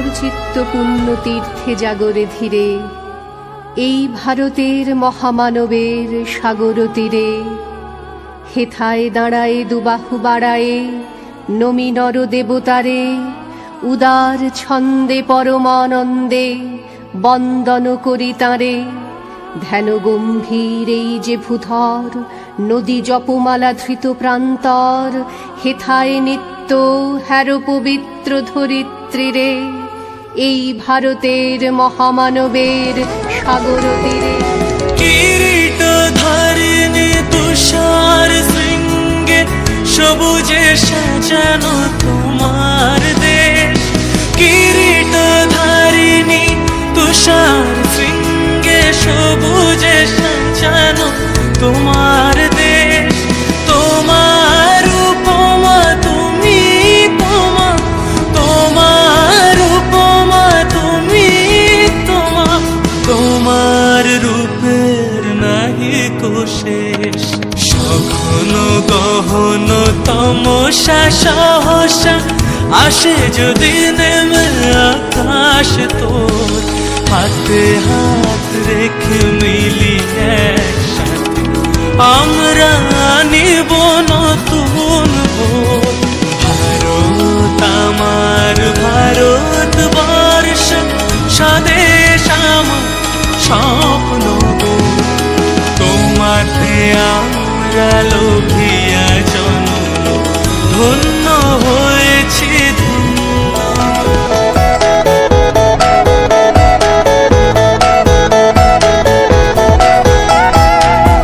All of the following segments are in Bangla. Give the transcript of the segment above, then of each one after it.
মোর চিত্ত পুণ্য তীর্থে জাগরে ধীরে, এই ভারতের মহামানবের সাগর তীরে। হেথায় দাঁড়ায়ে দুবাহু বাড়ায়ে নমি নর দেবতারে, উদার ছন্দে পরমানন্দে বন্দন করি তাঁরে। ধ্যান গম্ভীর এই যে ভূধর, নদী জপমালা ধৃত প্রান্তর, হেথায় নিত্য হ্যার পবিত্র ধরিত্রীরে, এই ভারতের মহামানবের সাগর তীরে। কিরীট ধারিণী তুষার শৃঙ্গে সবুজে সাজানো তোমার দেশ। কিরীট ধারিণী তুষার শৃঙ্গে সবুজে সাজানো তোমার দেশ। তোমার উপমা তুমি, তোমার উপমা তুমি, তোমার রূপের নাহি কোশেষ। সঘন গহন তমসা সহসা আসে যদি নেমে আকাশ তোর, হাতে হাত রেখে মিলি একসাথে আমরা নিব নতুন ভোর। ভারত আমার ভারতবর্ষ, স্বদেশ আমার স্বপ্ন গো। তোমাতে আমরা লোভিয়া জন্ম, ধন্য হয়েছি ধন্য।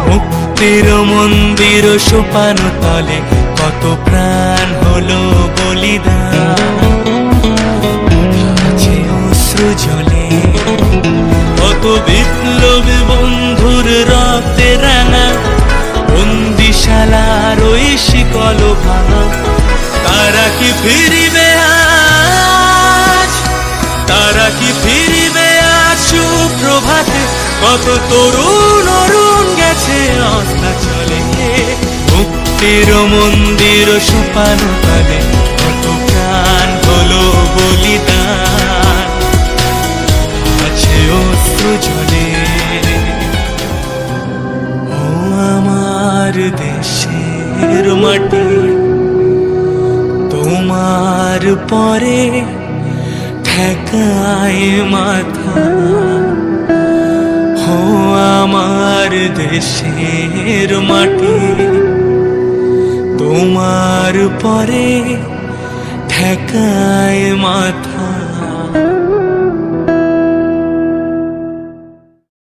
মুক্তির মন্দির সোপান তলে কত প্রাণ হলো বলিদান। আছে অশ্রু জলে কত বিপ্লবী বন্ধুর রক্তে রাঙা, বন্দিশালার ওই শিকল ভাঙা। তারা কি ফিরিবে আজ, তারা কি ফিরিবে আজ সুপ্রভাতে? কত তরুণ অরুণ গেছে অস্তাচলে। মুক্তির মন্দির সোপান তলে কত প্রাণ হলো বলিদান। আছে অশ্রু জলে। ও আমার দেশের মাটি, তোমার পরে ঠেকায় মাথা। ও আমার দেশের মাটি, তোমার পরে ঠেকায় মাথা।